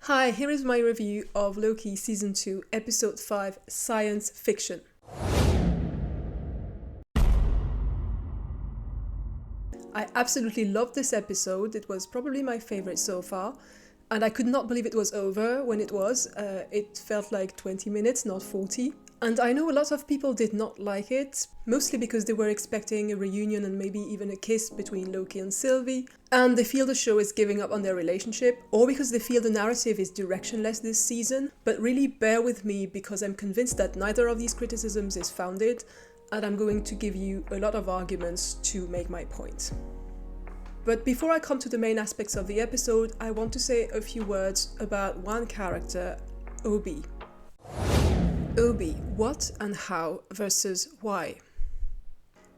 Hi, here is my review of Loki Season 2, Episode 5, Science Fiction. I absolutely loved this episode. It was probably my favorite so far, and I could not believe it was over when it was. It felt like 20 minutes, not 40. And I know a lot of people did not like it, mostly because they were expecting a reunion and maybe even a kiss between Loki and Sylvie, and they feel the show is giving up on their relationship, or because they feel the narrative is directionless this season. But really bear with me, because I'm convinced that neither of these criticisms is founded, and I'm going to give you a lot of arguments to make my point. But before I come to the main aspects of the episode, I want to say a few words about one character, Obi. Obi, what and how versus why.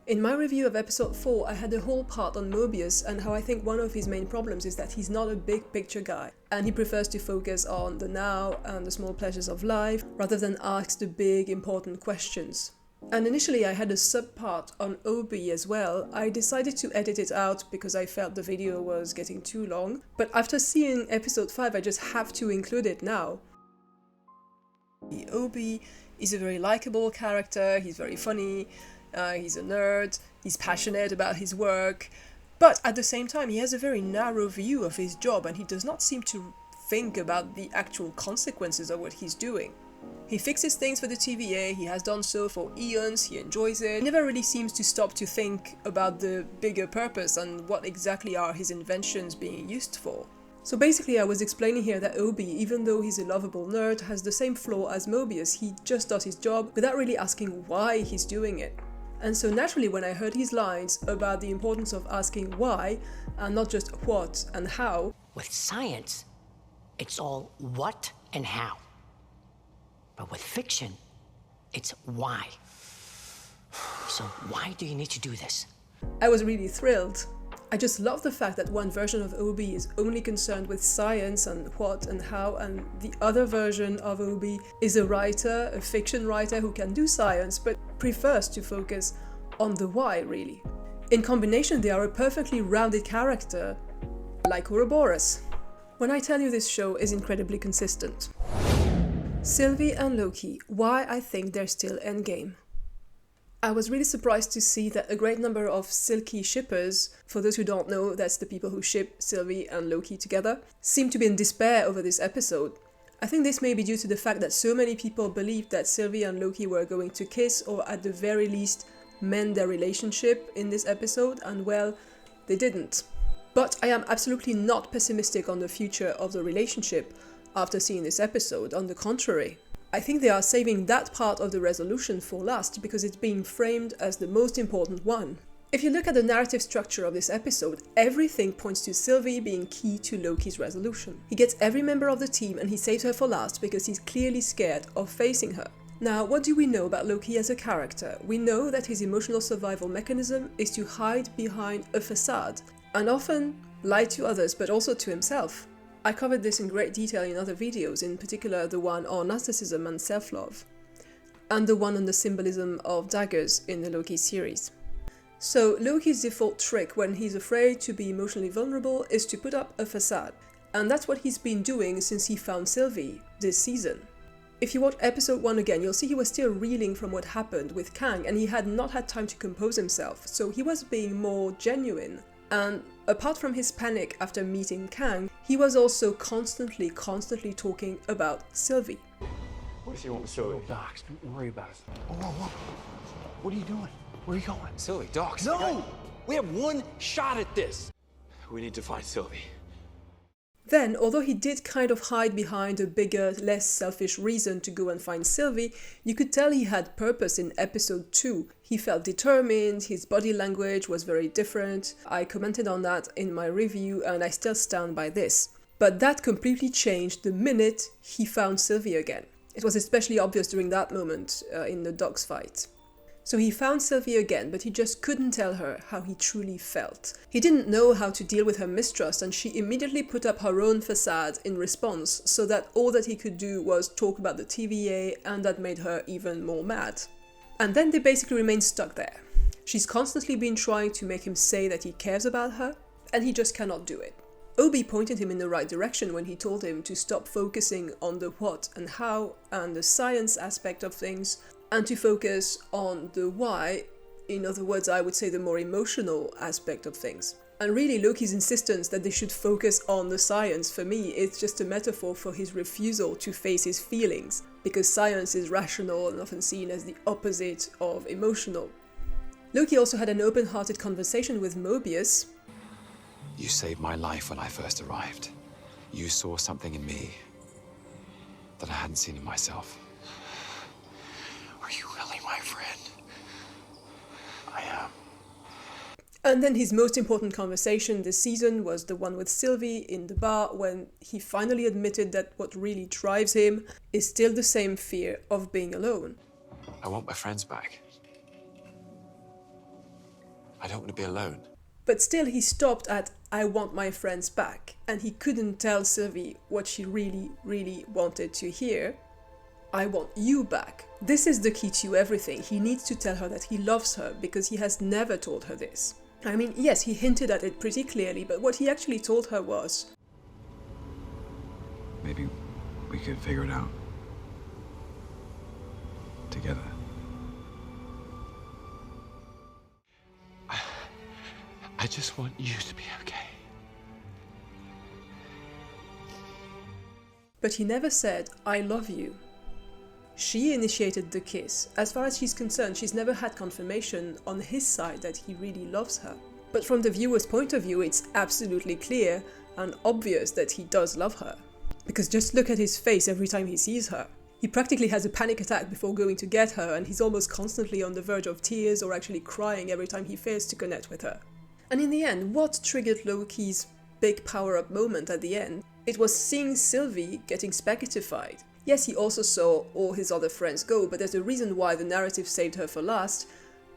In my review of episode 4, I had a whole part on Mobius and how I think one of his main problems is that he's not a big picture guy, and he prefers to focus on the now and the small pleasures of life rather than ask the big important questions. And initially I had a subpart on Obi as well. I decided to edit it out because I felt the video was getting too long, but after seeing episode 5 I just have to include it now. Obi is a very likable character, he's very funny, he's a nerd, he's passionate about his work, but at the same time he has a very narrow view of his job and he does not seem to think about the actual consequences of what he's doing. He fixes things for the TVA, he has done so for eons, he enjoys it. He never really seems to stop to think about the bigger purpose and what exactly are his inventions being used for. So basically I was explaining here that Obi, even though he's a lovable nerd, has the same flaw as Mobius. He just does his job without really asking why he's doing it. And so naturally when I heard his lines about the importance of asking why and not just what and how. With science, it's all what and how. But with fiction, it's why. So why do you need to do this? I was really thrilled. I just love the fact that one version of Obi is only concerned with science and what and how, and the other version of Obi is a writer, a fiction writer who can do science but prefers to focus on the why, really. In combination they are a perfectly rounded character, like Ouroboros. When I tell you this show is incredibly consistent. Sylvie and Loki, why I think they're still endgame. I was really surprised to see that a great number of Silky shippers, for those who don't know, that's the people who ship Sylvie and Loki together, seem to be in despair over this episode. I think this may be due to the fact that so many people believed that Sylvie and Loki were going to kiss or at the very least mend their relationship in this episode, and well, they didn't. But I am absolutely not pessimistic on the future of the relationship after seeing this episode, on the contrary. I think they are saving that part of the resolution for last because it's being framed as the most important one. If you look at the narrative structure of this episode, everything points to Sylvie being key to Loki's resolution. He gets every member of the team and he saves her for last because he's clearly scared of facing her. Now, what do we know about Loki as a character? We know that his emotional survival mechanism is to hide behind a facade and often lie to others but also to himself. I covered this in great detail in other videos, in particular the one on narcissism and self-love, and the one on the symbolism of daggers in the Loki series. So Loki's default trick when he's afraid to be emotionally vulnerable is to put up a facade, and that's what he's been doing since he found Sylvie this season. If you watch episode 1 again, you'll see he was still reeling from what happened with Kang, and he had not had time to compose himself, so he was being more genuine. And apart from his panic after meeting Kang, he was also constantly talking about Sylvie. What does he want with Sylvie? Docs, don't worry about it. Whoa. What are you doing? Where are you going? Sylvie, Docs. No! We have one shot at this. We need to find Sylvie. Then, although he did kind of hide behind a bigger, less selfish reason to go and find Sylvie, you could tell he had purpose in episode 2. He felt determined, his body language was very different. I commented on that in my review and I still stand by this. But that completely changed the minute he found Sylvie again. It was especially obvious during that moment in the dogs fight. So he found Sylvie again, but he just couldn't tell her how he truly felt. He didn't know how to deal with her mistrust, and she immediately put up her own facade in response, so that all that he could do was talk about the TVA, and that made her even more mad. And then they basically remained stuck there. She's constantly been trying to make him say that he cares about her, and he just cannot do it. Obi pointed him in the right direction when he told him to stop focusing on the what and how and the science aspect of things, and to focus on the why, in other words, I would say the more emotional aspect of things. And really, Loki's insistence that they should focus on the science, for me, it's just a metaphor for his refusal to face his feelings, because science is rational and often seen as the opposite of emotional. Loki also had an open-hearted conversation with Mobius. You saved my life when I first arrived. You saw something in me that I hadn't seen in myself. Are you really my friend? I am. And then his most important conversation this season was the one with Sylvie in the bar, when he finally admitted that what really drives him is still the same fear of being alone. I want my friends back. I don't want to be alone. But still he stopped at "I want my friends back," and he couldn't tell Sylvie what she really, really wanted to hear. "I want you back." This is the key to everything. He needs to tell her that he loves her, because he has never told her this. I mean, yes, he hinted at it pretty clearly, but what he actually told her was, Maybe we could figure it out. Together. I just want you to be okay. but he never said, "I love you." She initiated the kiss. As far as she's concerned, she's never had confirmation on his side that he really loves her. But from the viewer's point of view, it's absolutely clear and obvious that he does love her. Because just look at his face every time he sees her. He practically has a panic attack before going to get her, and he's almost constantly on the verge of tears or actually crying every time he fails to connect with her. And in the end, what triggered Loki's big power-up moment at the end? It was seeing Sylvie getting spaghettified. Yes, he also saw all his other friends go, but there's a reason why the narrative saved her for last,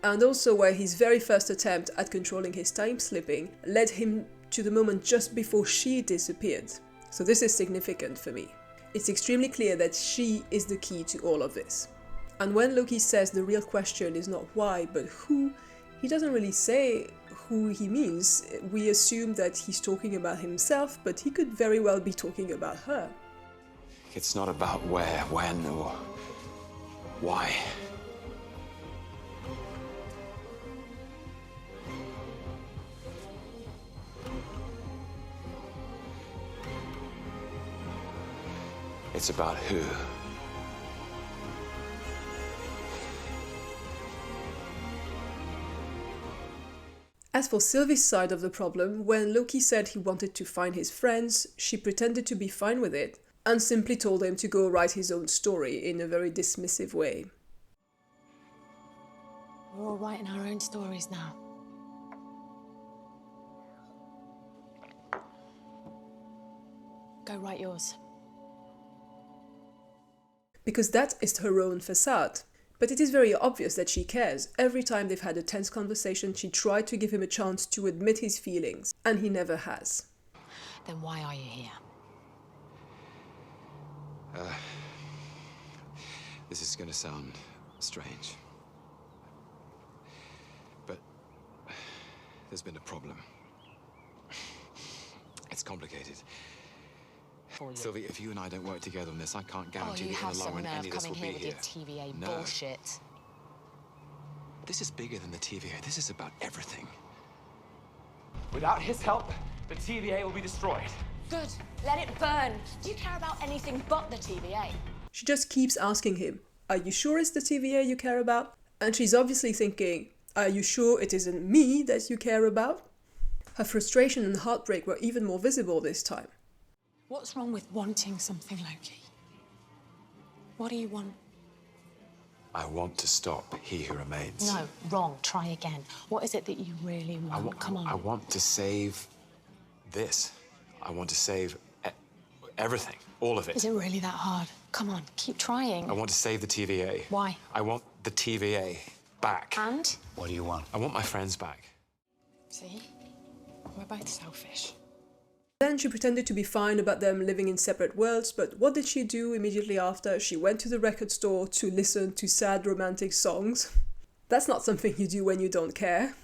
and also why his very first attempt at controlling his time-slipping led him to the moment just before she disappeared. So this is significant for me. It's extremely clear that she is the key to all of this. And when Loki says the real question is not why, but who, he doesn't really say who he means. We assume that he's talking about himself, but he could very well be talking about her. It's not about where, when, or why. It's about who. As for Sylvie's side of the problem, when Loki said he wanted to find his friends, she pretended to be fine with it and simply told him to go write his own story in a very dismissive way. We're all writing our own stories now. Go write yours. Because that is her own façade. But it is very obvious that she cares. Every time they've had a tense conversation, she tried to give him a chance to admit his feelings, and he never has. Then why are you here? This is going to sound strange, but there's been a problem. It's complicated. Sylvie, if you and I don't work together on this, I can't guarantee that in the long run any of this will be here. Coming here with your TVA No. bullshit. This is bigger than the TVA. This is about everything. Without his help, the TVA will be destroyed. Good. Let it burn. Do you care about anything but the TVA? She just keeps asking him, "Are you sure it's the TVA you care about?" And she's obviously thinking, "Are you sure it isn't me that you care about?" Her frustration and heartbreak were even more visible this time. What's wrong with wanting something, Loki? What do you want? I want to stop He Who Remains. No, wrong. Try again. What is it that you really want? Come on. I want to save this. I want to save everything, all of it. Is it really that hard? Come on, keep trying. I want to save the TVA. Why? I want the TVA back. And? What do you want? I want my friends back. See? We're both selfish. Then she pretended to be fine about them living in separate worlds, but what did she do immediately after? She went to the record store to listen to sad romantic songs. That's not something you do when you don't care.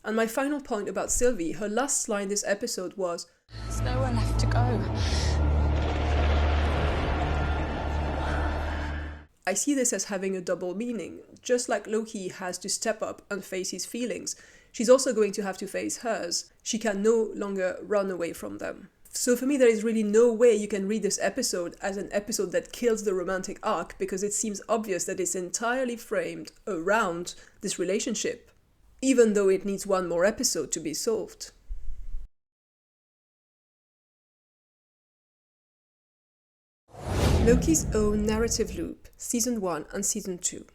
And my final point about Sylvie, her last line this episode was, There's nowhere left to go. I see this as having a double meaning. Just like Loki has to step up and face his feelings, she's also going to have to face hers. She can no longer run away from them. So for me, there is really no way you can read this episode as an episode that kills the romantic arc, because it seems obvious that it's entirely framed around this relationship, even though it needs one more episode to be solved. Loki's own narrative loop, Season 1 and Season 2.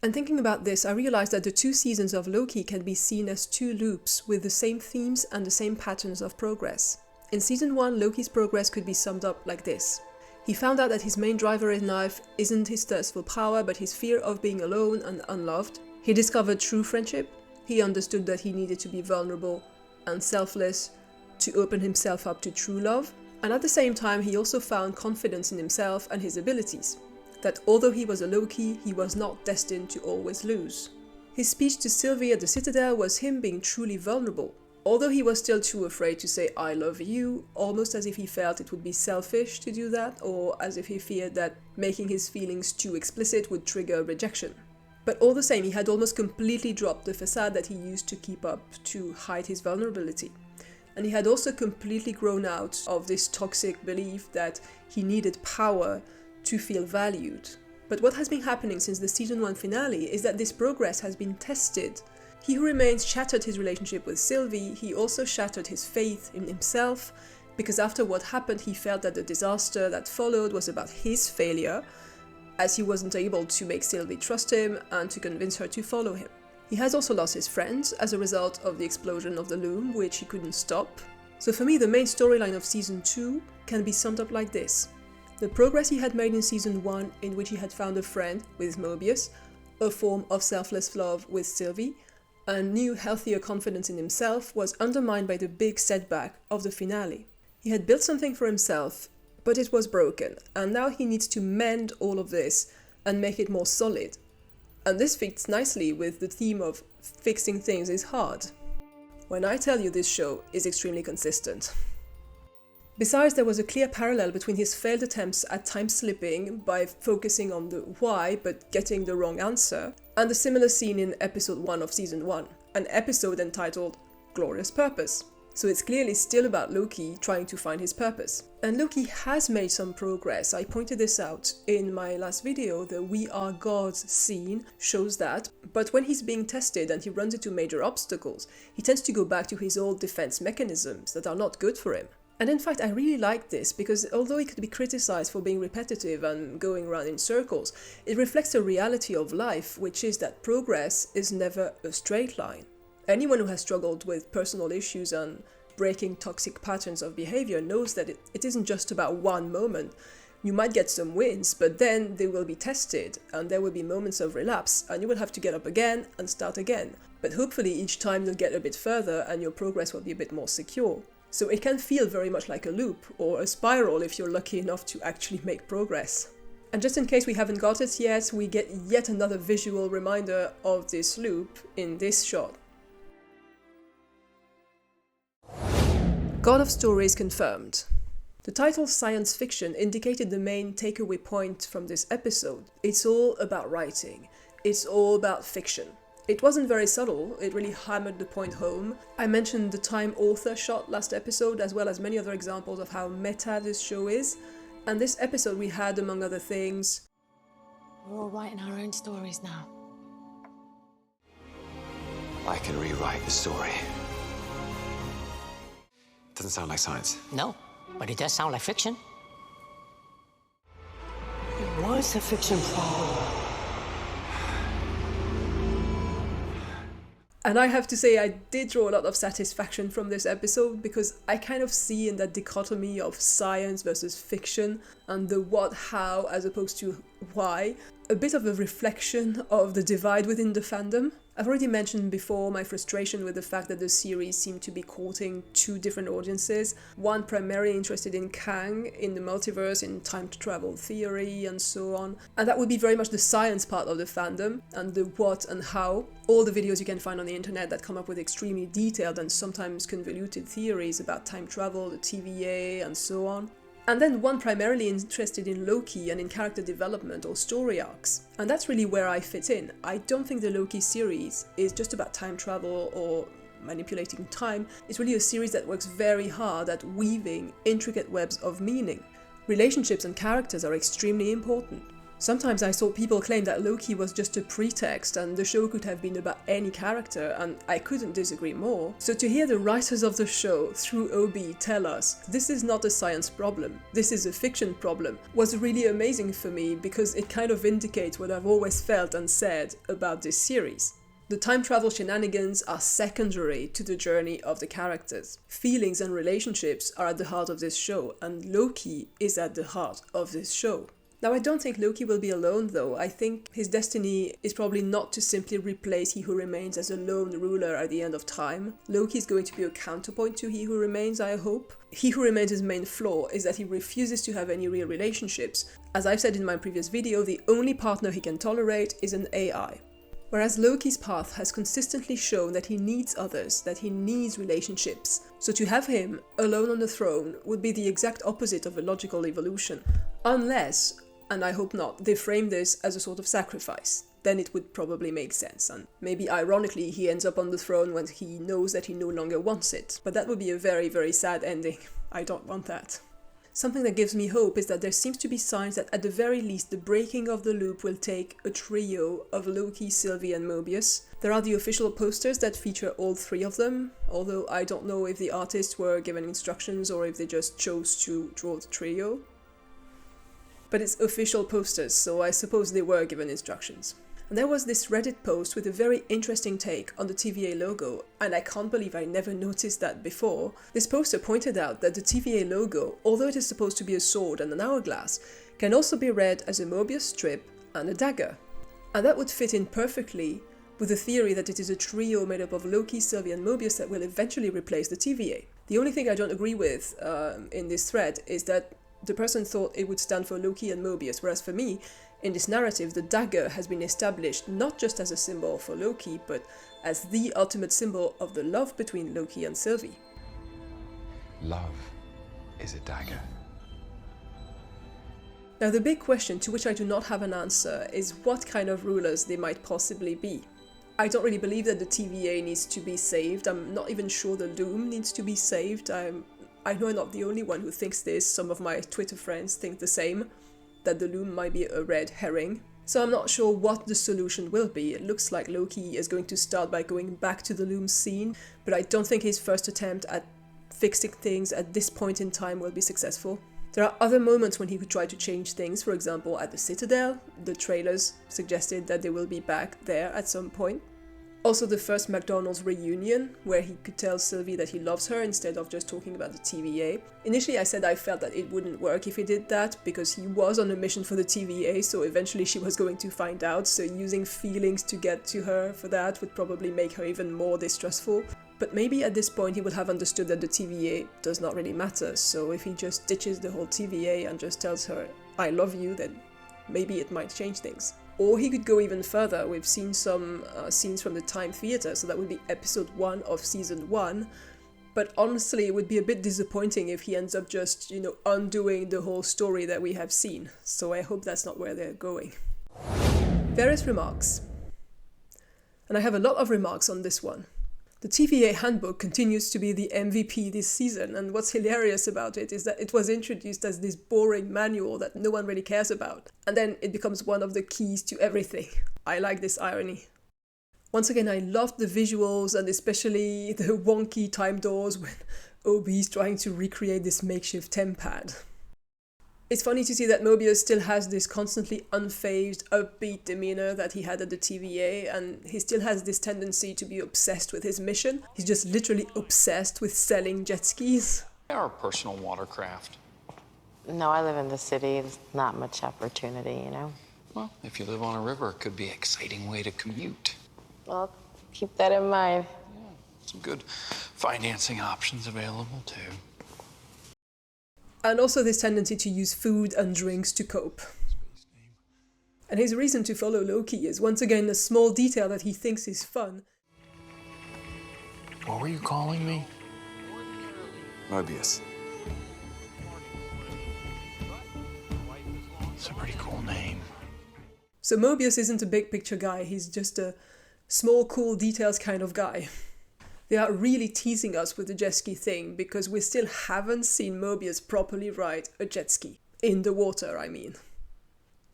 And thinking about this, I realized that the two seasons of Loki can be seen as two loops with the same themes and the same patterns of progress. In Season 1, Loki's progress could be summed up like this. He found out that his main driver in life isn't his thirst for power, but his fear of being alone and unloved. He discovered true friendship. He understood that he needed to be vulnerable and selfless to open himself up to true love. And at the same time, he also found confidence in himself and his abilities. That although he was a Loki, he was not destined to always lose. His speech to Sylvie at the Citadel was him being truly vulnerable. Although he was still too afraid to say "I love you," almost as if he felt it would be selfish to do that, or as if he feared that making his feelings too explicit would trigger rejection. But all the same, he had almost completely dropped the facade that he used to keep up to hide his vulnerability. And he had also completely grown out of this toxic belief that he needed power to feel valued. But what has been happening since the Season 1 finale is that this progress has been tested. He Who Remains shattered his relationship with Sylvie. He also shattered his faith in himself, because after what happened he felt that the disaster that followed was about his failure, as he wasn't able to make Sylvie trust him and to convince her to follow him. He has also lost his friends as a result of the explosion of the loom, which he couldn't stop. So for me, the main storyline of Season 2 can be summed up like this. The progress he had made in Season 1, in which he had found a friend with Mobius, a form of selfless love with Sylvie, and new, healthier confidence in himself, was undermined by the big setback of the finale. He had built something for himself, but it was broken, and now he needs to mend all of this and make it more solid. And this fits nicely with the theme of fixing things is hard. When I tell you this show is extremely consistent. Besides, there was a clear parallel between his failed attempts at time slipping by focusing on the why but getting the wrong answer, and a similar scene in episode 1 of Season 1, an episode entitled Glorious Purpose. So it's clearly still about Loki trying to find his purpose. And Loki has made some progress. I pointed this out in my last video. The "We Are Gods" scene shows that. But when he's being tested and he runs into major obstacles, he tends to go back to his old defense mechanisms that are not good for him. And in fact, I really like this, because although it could be criticized for being repetitive and going around in circles, it reflects the reality of life, which is that progress is never a straight line. Anyone who has struggled with personal issues and breaking toxic patterns of behavior knows that it isn't just about one moment. You might get some wins, but then they will be tested, and there will be moments of relapse, and you will have to get up again and start again. But hopefully each time you'll get a bit further and your progress will be a bit more secure. So it can feel very much like a loop, or a spiral if you're lucky enough to actually make progress. And just in case we haven't got it yet, we get yet another visual reminder of this loop in this shot. God of Stories confirmed. The title Science Fiction indicated the main takeaway point from this episode. It's all about writing. It's all about fiction. It wasn't very subtle, it really hammered the point home. I mentioned the Time Author shot last episode, as well as many other examples of how meta this show is. And this episode we had, among other things, We're all writing our own stories now. I can rewrite the story. Doesn't sound like science. No, but it does sound like fiction. What's a fiction problem? And I have to say, I did draw a lot of satisfaction from this episode, because I kind of see in that dichotomy of science versus fiction and the what, how, as opposed to why, a bit of a reflection of the divide within the fandom. I've already mentioned before my frustration with the fact that the series seemed to be courting two different audiences. One primarily interested in Kang, in the multiverse, in time travel theory and so on. And that would be very much the science part of the fandom, and the what and how. All the videos you can find on the internet that come up with extremely detailed and sometimes convoluted theories about time travel, the TVA and so on. And then one primarily interested in Loki and in character development or story arcs. And that's really where I fit in. I don't think the Loki series is just about time travel or manipulating time. It's really a series that works very hard at weaving intricate webs of meaning. Relationships and characters are extremely important. Sometimes I saw people claim that Loki was just a pretext and the show could have been about any character, and I couldn't disagree more. So to hear the writers of the show, through OB, tell us this is not a science problem, this is a fiction problem, was really amazing for me, because it kind of indicates what I've always felt and said about this series. The time travel shenanigans are secondary to the journey of the characters. Feelings and relationships are at the heart of this show, and Loki is at the heart of this show. Now, I don't think Loki will be alone, though. I think his destiny is probably not to simply replace He Who Remains as a lone ruler at the end of time. Loki is going to be a counterpoint to He Who Remains, I hope. He Who Remains' main flaw is that he refuses to have any real relationships. As I've said in my previous video, the only partner he can tolerate is an AI. Whereas Loki's path has consistently shown that he needs others, that he needs relationships. So to have him alone on the throne would be the exact opposite of a logical evolution. Unless, and I hope not, they frame this as a sort of sacrifice. Then it would probably make sense, and maybe ironically he ends up on the throne when he knows that he no longer wants it. But that would be a very, very sad ending. I don't want that. Something that gives me hope is that there seems to be signs that at the very least the breaking of the loop will take a trio of Loki, Sylvie and Mobius. There are the official posters that feature all three of them, although I don't know if the artists were given instructions or if they just chose to draw the trio. But it's official posters, so I suppose they were given instructions. And there was this Reddit post with a very interesting take on the TVA logo, and I can't believe I never noticed that before. This poster pointed out that the TVA logo, although it is supposed to be a sword and an hourglass, can also be read as a Mobius strip and a dagger. And that would fit in perfectly with the theory that it is a trio made up of Loki, Sylvie and Mobius that will eventually replace the TVA. The only thing I don't agree with in this thread is that the person thought it would stand for Loki and Mobius, whereas for me, in this narrative, the dagger has been established not just as a symbol for Loki, but as the ultimate symbol of the love between Loki and Sylvie. Love is a dagger. Now the big question, to which I do not have an answer, is what kind of rulers they might possibly be. I don't really believe that the TVA needs to be saved. I'm not even sure the Loom needs to be saved. I know I'm not the only one who thinks this. Some of my Twitter friends think the same, that the Loom might be a red herring. So I'm not sure what the solution will be. It looks like Loki is going to start by going back to the Loom scene, but I don't think his first attempt at fixing things at this point in time will be successful. There are other moments when he could try to change things, for example at the Citadel. The trailers suggested that they will be back there at some point. Also the first McDonald's reunion, where he could tell Sylvie that he loves her instead of just talking about the TVA. Initially I said I felt that it wouldn't work if he did that, because he was on a mission for the TVA, so eventually she was going to find out, so using feelings to get to her for that would probably make her even more distrustful. But maybe at this point he would have understood that the TVA does not really matter, so if he just ditches the whole TVA and just tells her, I love you, then maybe it might change things. Or he could go even further. We've seen some scenes from the Time Theatre, so that would be episode 1 of season 1. But honestly, it would be a bit disappointing if he ends up just, undoing the whole story that we have seen. So I hope that's not where they're going. Various remarks. And I have a lot of remarks on this one. The TVA handbook continues to be the MVP this season, and what's hilarious about it is that it was introduced as this boring manual that no one really cares about, and then it becomes one of the keys to everything. I like this irony. Once again, I loved the visuals, and especially the wonky time doors when OB is trying to recreate this makeshift tempad. It's funny to see that Mobius still has this constantly unfazed, upbeat demeanor that he had at the TVA, and he still has this tendency to be obsessed with his mission. He's just literally obsessed with selling jet skis. Our personal watercraft. No, I live in the city. There's not much opportunity, Well, if you live on a river, it could be an exciting way to commute. Well, keep that in mind. Some good financing options available, too. And also this tendency to use food and drinks to cope. And his reason to follow Loki is once again a small detail that he thinks is fun. What were you calling me? Mobius. It's a pretty cool name. So Mobius isn't a big picture guy, he's just a small cool details kind of guy. They are really teasing us with the jet ski thing because we still haven't seen Mobius properly ride a jet ski. In the water, I mean.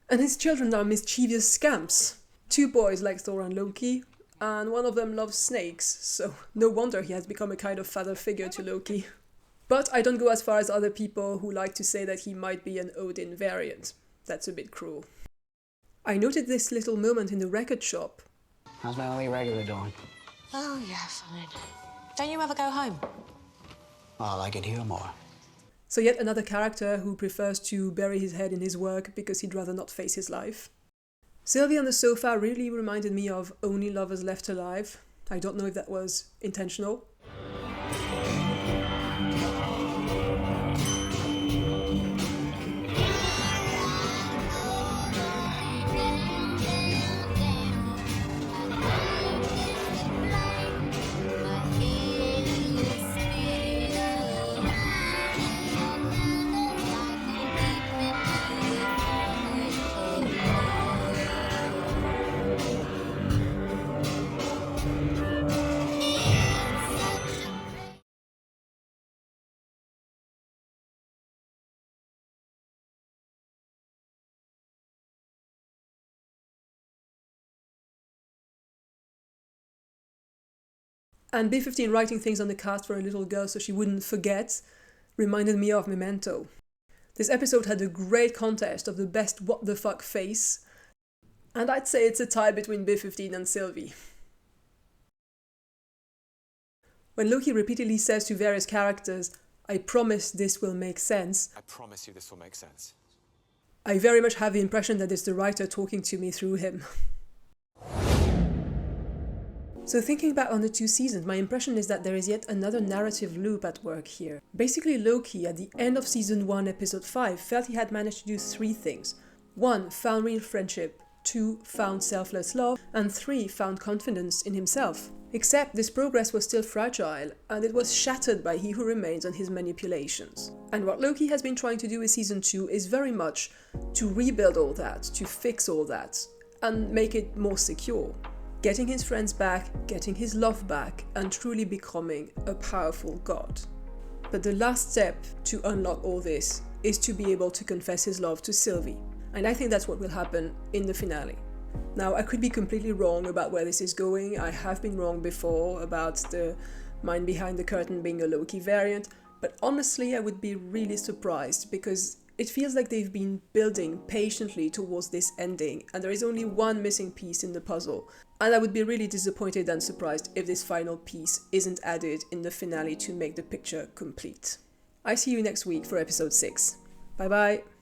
And his children are mischievous scamps. 2 boys like Thor and Loki, and one of them loves snakes, so no wonder he has become a kind of father figure to Loki. But I don't go as far as other people who like to say that he might be an Odin variant. That's a bit cruel. I noted this little moment in the record shop. How's my only regular doing? Oh, yeah, fine. Don't you ever go home? Oh, I like it here more. So yet another character who prefers to bury his head in his work because he'd rather not face his life. Sylvie on the sofa really reminded me of Only Lovers Left Alive. I don't know if that was intentional. And B15 writing things on the cast for a little girl so she wouldn't forget reminded me of Memento. This episode had a great contest of the best what the fuck face, and I'd say it's a tie between B15 and Sylvie. When Loki repeatedly says to various characters, "I promise this will make sense," I promise you this will make sense. I very much have the impression that it's the writer talking to me through him. So thinking back on the 2 seasons, my impression is that there is yet another narrative loop at work here. Basically, Loki, at the end of season 1, episode 5, felt he had managed to do 3 things. 1. Found real friendship. 2. Found selfless love. And 3. Found confidence in himself. Except this progress was still fragile, and it was shattered by He Who Remains and his manipulations. And what Loki has been trying to do with season 2 is very much to rebuild all that, to fix all that, and make it more secure. Getting his friends back, getting his love back, and truly becoming a powerful god. But the last step to unlock all this is to be able to confess his love to Sylvie. And I think that's what will happen in the finale. Now, I could be completely wrong about where this is going. I have been wrong before about the mind behind the curtain being a Loki variant, but honestly, I would be really surprised because it feels like they've been building patiently towards this ending, and there is only one missing piece in the puzzle. And I would be really disappointed and surprised if this final piece isn't added in the finale to make the picture complete. I see you next week for episode 6. Bye bye!